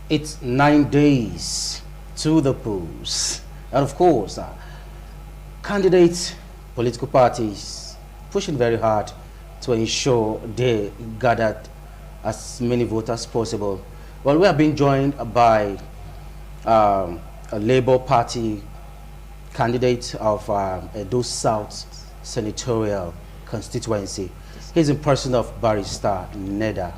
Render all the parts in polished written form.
It's 9 days to the polls. And of course, candidates, political parties, pushing very hard to ensure they gathered as many votes as possible. Well, we are being joined by a Labour Party candidate of Edo South Senatorial constituency. He's in person of Barrister Neda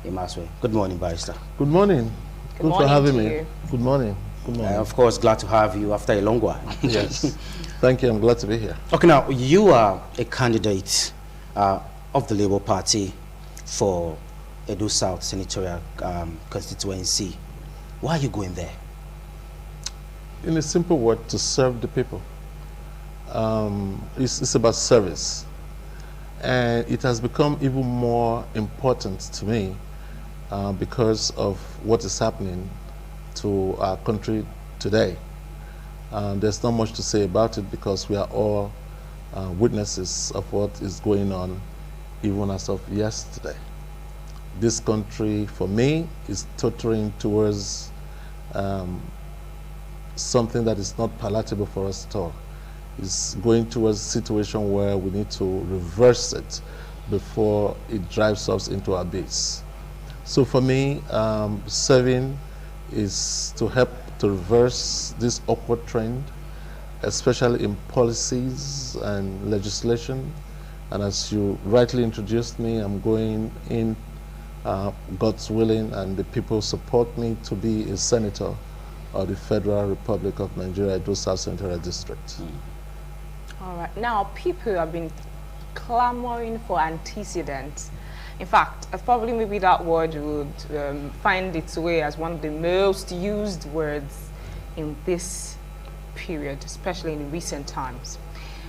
Imaswe. Good morning, Barrister. Good morning. Good for having me. Good morning. Good morning. Of course, glad to have you after a long while. Yes. Thank you. I'm glad to be here. Okay, now, you are a candidate of the Labour Party for Edo South Senatorial constituency. Why are you going there? In a simple word, to serve the people. It's about service. And it has become even more important to me because of what is happening to our country today. There's not much to say about it because we are all witnesses of what is going on even as of yesterday. This country, for me, is tottering towards something that is not palatable for us at all. It's going towards a situation where we need to reverse it before it drives us into our abyss. So for me, serving is to help to reverse this upward trend, especially in policies and legislation. And as you rightly introduced me, I'm going in, God's willing, and the people support me to be a senator of the Federal Republic of Nigeria, Edo South Senatorial District. All right. Now, people have been clamoring for antecedents. In fact, probably maybe that word would find its way as one of the most used words in this period, especially in recent times.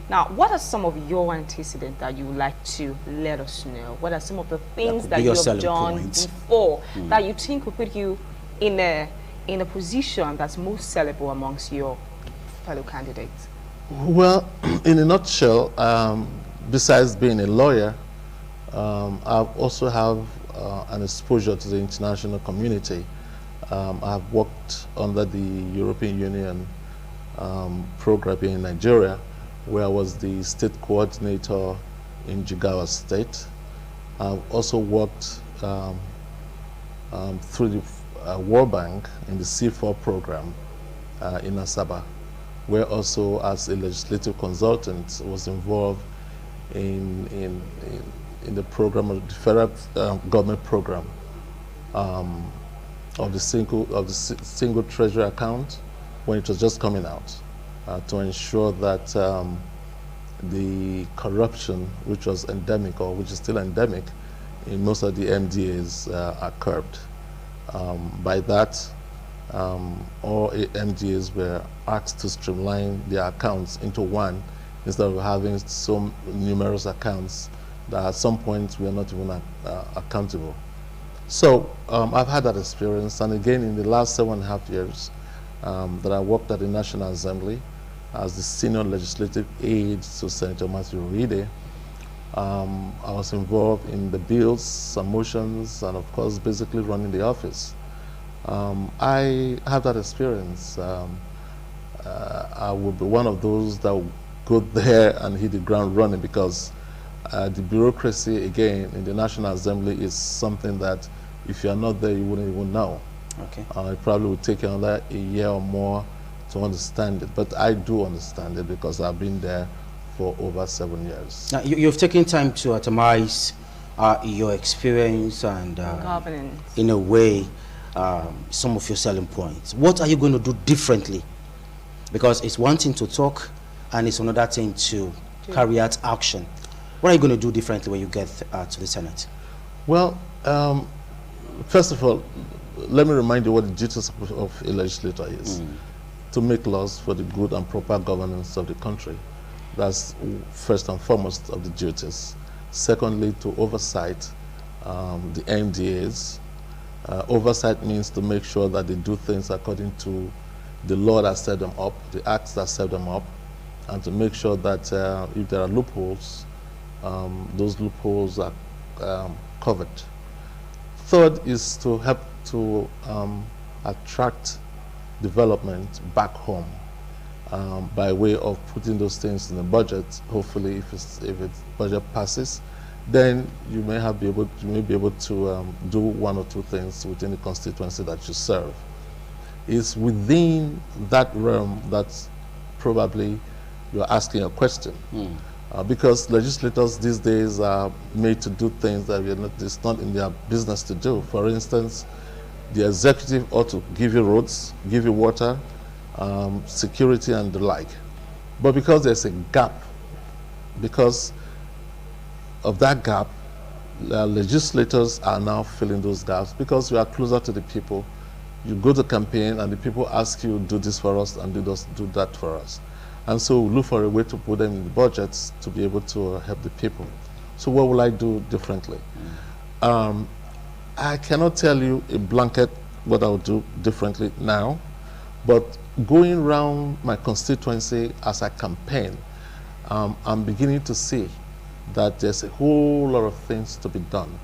Now, what are some of your antecedents that you would like to let us know? What are some of the things that you have done before that you think will put you in a position that's most sellable amongst your fellow candidates? Well, in a nutshell, besides being a lawyer, I also have an exposure to the international community. I've worked under the European Union program in Nigeria, where I was the state coordinator in Jigawa State. I've also worked through the World Bank in the C4 program in Asaba, where also as a legislative consultant was involved in the program of the federal government program of the single treasury account when it was just coming out to ensure that the corruption, which was endemic or which is still endemic in most of the MDAs, are curbed. By that, all MDAs were asked to streamline their accounts into one instead of having so numerous accounts that at some point we are not even accountable. So I've had that experience, and again in the last 7.5 years that I worked at the National Assembly as the senior legislative aide to Senator Matthew Ride. I was involved in the bills, motions, and of course basically running the office. I have that experience. I will be one of those that will go there and hit the ground running because the bureaucracy, again, in the National Assembly is something that if you are not there, you wouldn't even know. Okay. It probably would take another a year or more to understand it, but I do understand it because I've been there for over 7 years. Now, you've taken time to atomize your experience and governance. In a way, some of your selling points. What are you going to do differently? Because it's one thing to talk and it's another thing to carry out action. What are you going to do differently when you get to the Senate? Well, first of all, let me remind you what the duties of a legislator is. To make laws for the good and proper governance of the country. That's first and foremost of the duties. Secondly, to oversight the MDAs. Oversight means to make sure that they do things according to the law that set them up, the acts that set them up, and to make sure that if there are loopholes, those loopholes are covered. Third is to help to attract development back home by way of putting those things in the budget. Hopefully, if its budget passes, then you may be able to do one or two things within the constituency that you serve. It's within that realm that probably you're asking a question. Because legislators these days are made to do things that it's not in their business to do. For instance, the executive ought to give you roads, give you water, security and the like. But because there's a gap, because of that gap, legislators are now filling those gaps because we are closer to the people. You go to campaign and the people ask you, do this for us and do that for us. And so we look for a way to put them in the budgets to be able to help the people. So what will I do differently? I cannot tell you a blanket what I would do differently now, but going around my constituency as I campaign, I'm beginning to see that there's a whole lot of things to be done.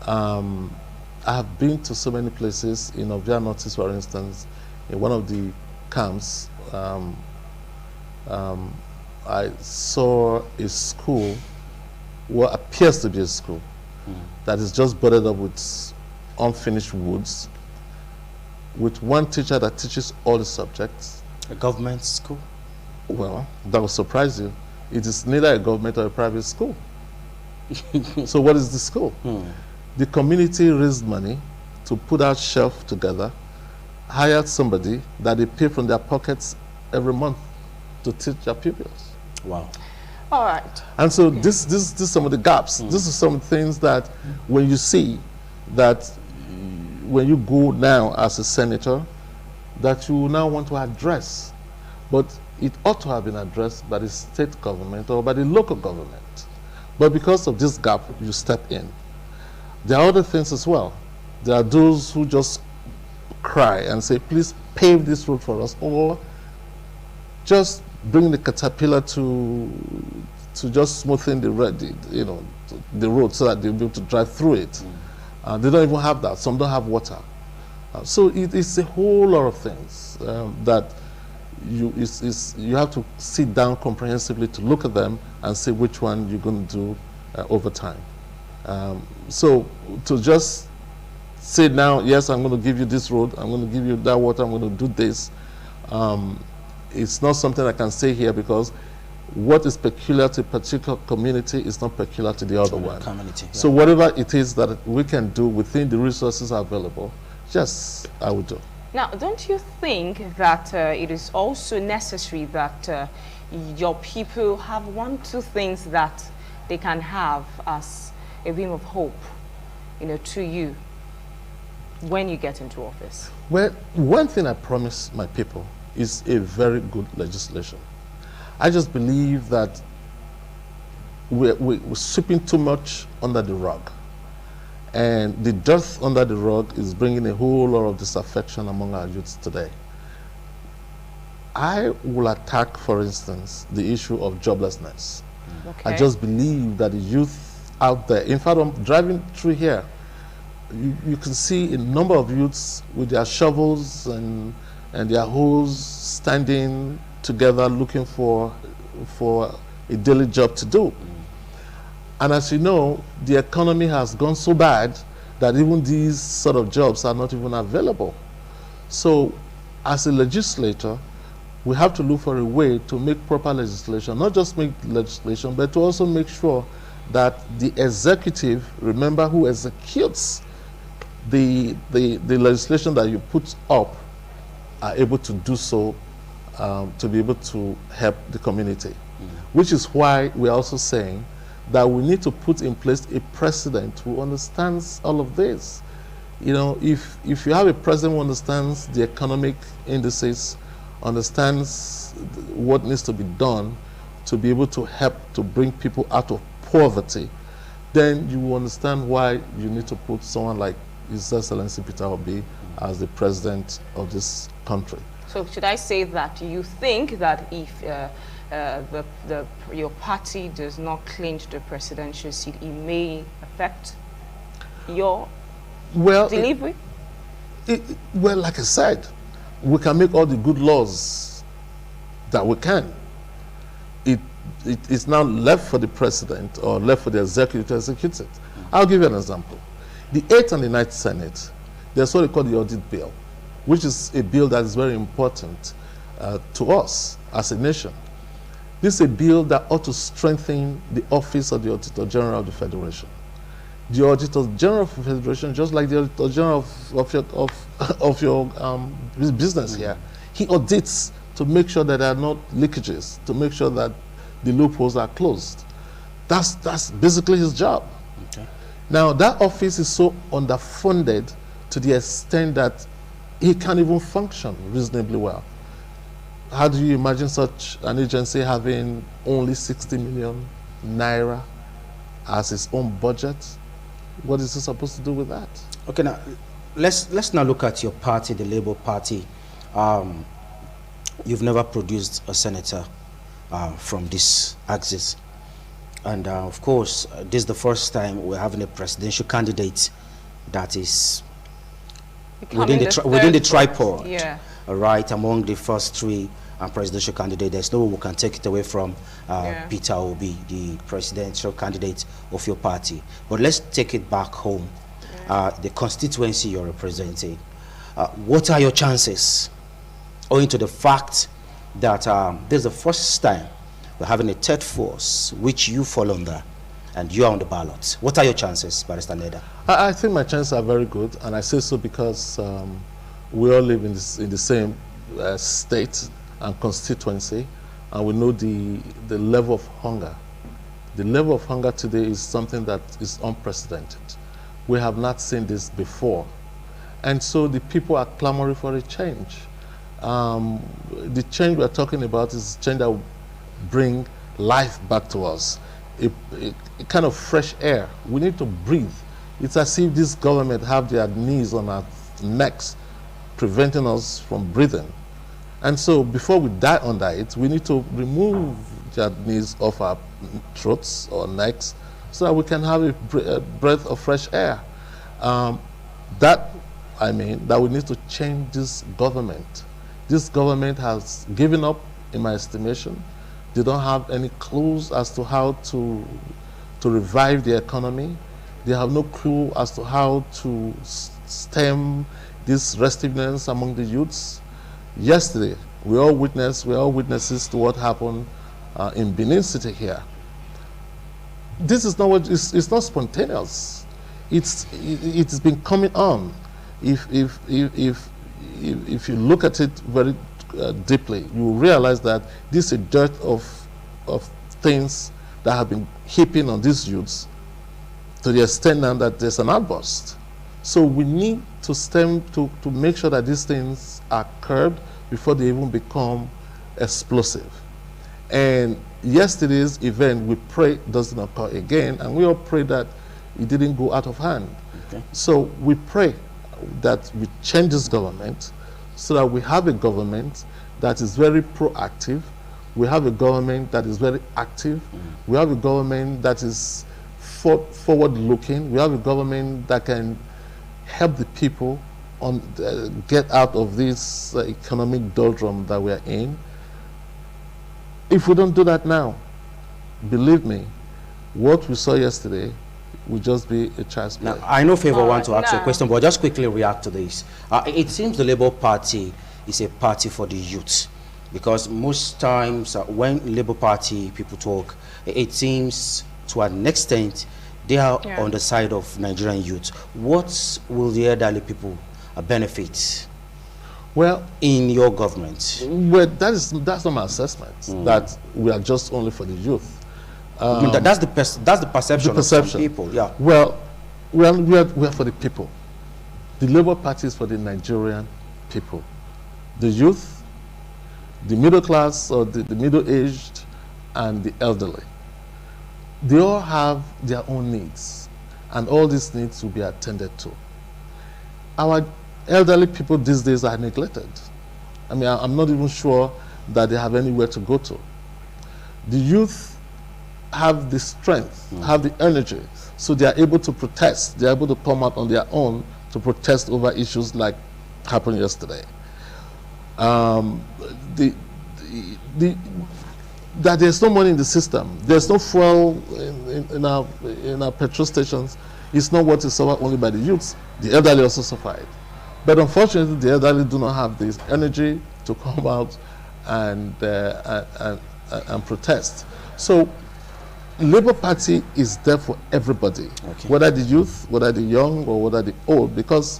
I have been to so many places. In Ovia Northeast, for instance, in one of the camps, I saw a school, what appears to be a school, that is just boarded up with unfinished woods, with one teacher that teaches all the subjects. A government school? Well, that will surprise you. It is neither a government or a private school. So what is the school? The community raised money to put that shelf together, hired somebody that they pay from their pockets every month to teach their pupils. Wow. All right. And so this is some of the gaps. This is some things that when you see that when you go now as a senator, that you now want to address. But it ought to have been addressed by the state government or by the local government. But because of this gap, you step in. There are other things as well. There are those who just cry and say, please pave this road for us, or just bring the caterpillar to just smoothing the road so that they'll be able to drive through it. They don't even have that. Some don't have water. So it's a whole lot of things that you have to sit down comprehensively to look at them and see which one you're going to do over time. So to just say now, yes, I'm going to give you this road, I'm going to give you that water, I'm going to do this, it's not something I can say here because what is peculiar to a particular community is not peculiar to the other one. Community, yeah. So whatever it is that we can do within the resources available, yes, I would do. Now, don't you think that it is also necessary that your people have one, two things that they can have as a beam of hope, to you when you get into office? Well, one thing I promise my people is a very good legislation. I just believe that we're sweeping too much under the rug. And the dirt under the rug is bringing a whole lot of disaffection among our youths today. I will attack, for instance, the issue of joblessness. Okay. I just believe that the youth out there, in fact, I'm driving through here, you can see a number of youths with their shovels and their hoes standing together looking for a daily job to do. And as you know, the economy has gone so bad that even these sort of jobs are not even available. So as a legislator, we have to look for a way to make proper legislation, not just make legislation, but to also make sure that the executive, remember, who executes the legislation that you put up, are able to do so to be able to help the community. Which is why we're also saying that we need to put in place a president who understands all of this. If you have a president who understands the economic indices, understands what needs to be done to be able to help to bring people out of poverty, then you will understand why you need to put someone like His Excellency Peter Obi as the president of this country. So should I say that you think that if your party does not clinch the presidential seat, it may affect your delivery? Well, like I said, we can make all the good laws that we can. It's now left for the president or left for the executive to execute it. I'll give you an example. The 8th and the 9th Senate, there's what they call the audit bill, which is a bill that is very important to us as a nation. This is a bill that ought to strengthen the office of the Auditor General of the Federation. The Auditor General of the Federation, just like the Auditor General of your business here, he audits to make sure that there are not leakages, to make sure that the loopholes are closed. That's basically his job. Okay. Now, that office is so underfunded to the extent that he can't even function reasonably well. How do you imagine such an agency having only 60 million naira as its own budget? What is he supposed to do with that? Okay, now let's now look at your party, the Labour Party. You've never produced a senator from this axis, and of course, this is the first time we're having a presidential candidate that is within the tripod. Yeah. Right among the first three presidential candidates. There's no one who can take it away from Peter Obi, the presidential candidate of your party. But let's take it back home, the constituency you're representing. What are your chances, owing to the fact that this is the first time we're having a third force which you fall under and you are on the ballot? What are your chances, Barrister Neda? I think my chances are very good, and I say so because we all live in the same state and constituency, and we know the level of hunger. The level of hunger today is something that is unprecedented. We have not seen this before. And so the people are clamoring for a change. The change we're talking about is a change that will bring life back to us, a kind of fresh air. We need to breathe. It's as if this government have their knees on our necks, preventing us from breathing. And so before we die under it, we need to remove their knees off our throats or necks so that we can have a breath of fresh air. That we need to change this government. This government has given up, in my estimation. They don't have any clues as to how to revive the economy. They have no clue as to how to stem this restiveness among the youths. Yesterday, we all witnesses to what happened in Benin City here. This is not it's not spontaneous. It's been coming on. If you look at it very deeply, you will realize that this is a dearth of things that have been heaping on these youths to the extent now that there's an outburst. So we need to make sure that these things are curbed before they even become explosive. And yesterday's event, we pray doesn't occur again, and we all pray that it didn't go out of hand. Okay. So we pray that we change this government so that we have a government that is very proactive, we have a government that is very active, we have a government that is forward-looking, we have a government that can help the people get out of this economic doldrum that we are in. If we don't do that now, believe me, what we saw yesterday will just be a child's play. Now, I know Favor want to ask you a question, but just quickly react to this. It seems the Labour Party is a party for the youth, because most times when Labour Party people talk, it seems to an extent they are on the side of Nigerian youth. What will the elderly people benefit in your government? Well, that's not my assessment, that we are just only for the youth. That's the perception of some people. Yeah. Well, we are for the people. The Labour Party is for the Nigerian people. The youth, the middle class, or the middle-aged, and the elderly. They all have their own needs, and all these needs will be attended to. Our elderly people these days are neglected. I mean, I'm not even sure that they have anywhere to go to. The youth have the strength, have the energy, so they are able to protest. They are able to come out on their own to protest over issues like happened yesterday. The, the, that there's no money in the system, there's no fuel in our petrol stations, is not what is suffered only by the youths. The elderly also suffer it. But unfortunately, the elderly do not have this energy to come out and protest. So, Labour Party is there for everybody, whether the youth, whether the young, or whether the old, because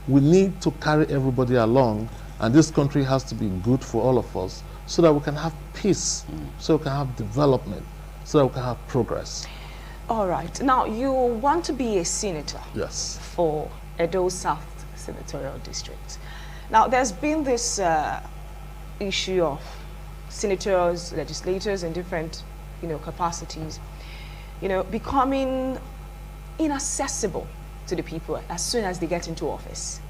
we need to carry everybody along, and this country has to be good for all of us, so that we can have peace, so we can have development, so that we can have progress. All right. Now, you want to be a senator. Yes. For Edo South Senatorial District. Now, there's been this issue of senators, legislators in different, capacities, becoming inaccessible to the people as soon as they get into office.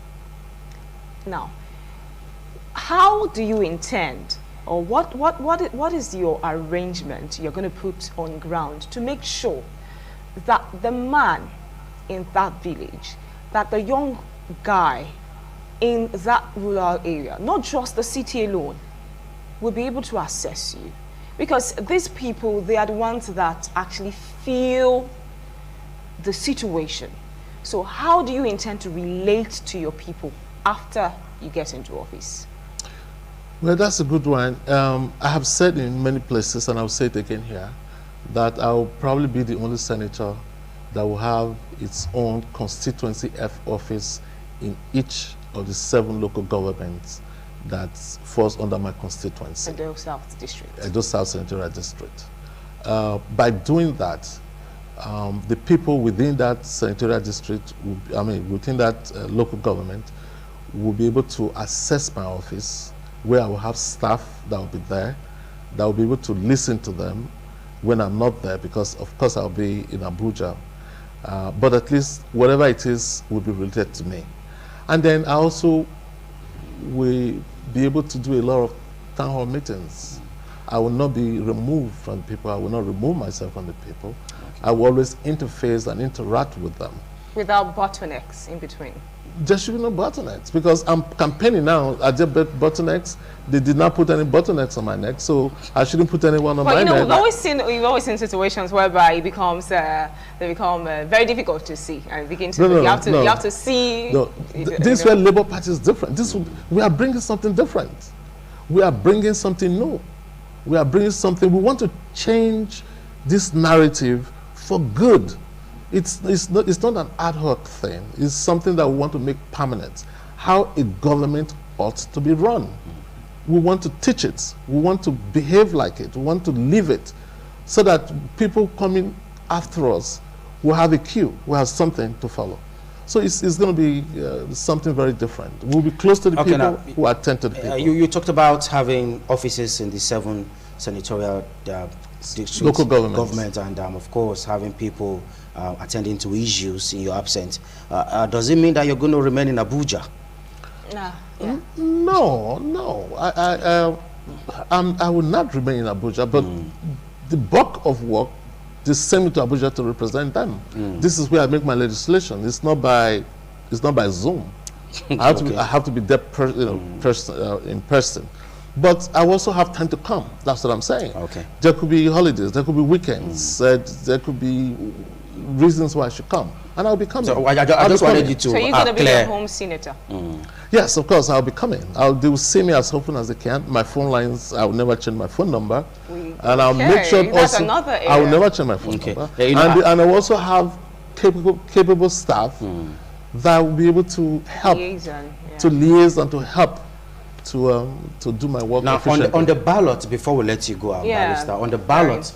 Now, how do you intend, or what is your arrangement you're going to put on ground to make sure that the man in that village, that the young guy in that rural area, not just the city alone, will be able to access you? Because these people, they are the ones that actually feel the situation. So how do you intend to relate to your people after you get into office? Well, that's a good one. I have said in many places, and I'll say it again here, that I'll probably be the only senator that will have its own constituency F office in each of the 7 local governments that falls under my constituency. Edo South District. Edo South Senatorial District. By doing that, the people within that senatorial district, within that local government, will be able to access my office, where I will have staff that will be there, that will be able to listen to them when I'm not there, because of course I'll be in Abuja. But at least whatever it is will be related to me. And then I also will be able to do a lot of town hall meetings. I will not be removed from people. I will not remove myself from the people. I will always interface and interact with them. Without bottlenecks in between? There should be no bottlenecks, because I'm campaigning now. Are there bottlenecks? They did not put any bottlenecks on my neck, so I shouldn't put anyone on my neck. We've always seen situations whereby it becomes they become very difficult to see, and begin to you have to see. No, this where Labour Party is different. We are bringing something different. We are bringing something new. We are bringing something. We want to change this narrative for good. It's not an ad hoc thing. It's something that we want to make permanent. How a government ought to be run. We want to teach it. We want to behave like it. We want to live it, so that people coming after us will have a cue, will have something to follow. So it's going to be something very different. We'll be close to the people who attend to the people. You talked about having offices in the 7 senatorial districts, local government, and of course having people attending to issues in your absence. Does it mean that you're going to remain in Abuja? Yeah. No. I will not remain in Abuja, but the bulk of work, they send me to Abuja to represent them. This is where I make my legislation. It's not by Zoom. I have to be there in person. But I also have time to come. That's what I'm saying. Okay. There could be holidays. There could be weekends. There could be reasons why I should come, and I'll be coming. So I just wanted you to. So you're going to be your home senator? Yes, of course, I'll be coming. They will see me as often as they can. My phone lines, I will never change my phone number, and I'll make sure also I will never change my phone number. Yeah, and I also have capable staff that will be able to help to liaise and to help to do my work now efficiently. on the ballot, before we let you go, Barrister, on the ballot,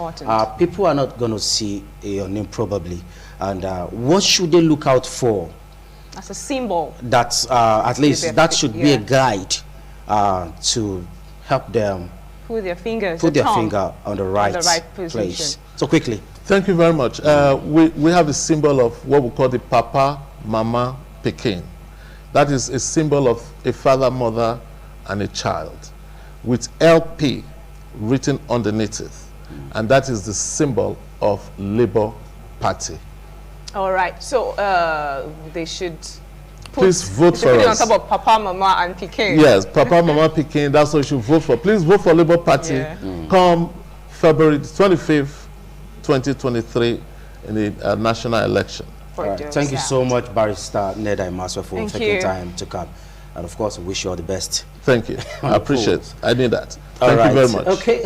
people are not going to see your name probably, and what should they look out for? As a symbol. That's at least that should be a guide to help them put their finger on the right place. So quickly. Thank you very much. We have a symbol of what we call the Papa, Mama, Pekin. That is a symbol of a father, mother, and a child, with LP written underneath it, and that is the symbol of Labour Party. All right, so they should please vote for Put it on us. top of Papa, Mama, and Peking. Yes, Papa, Mama, Peking, that's what you should vote for. Please vote for Labour Party. Yeah. Come February 25th, 2023 in the national election. For All right. those, Thank you yeah. so much, Barrister Neda Imaswa, for Thank taking you. time to come. And of course, we wish you all the best. Thank you. I appreciate it. I need that. All Thank right. you very much. Okay.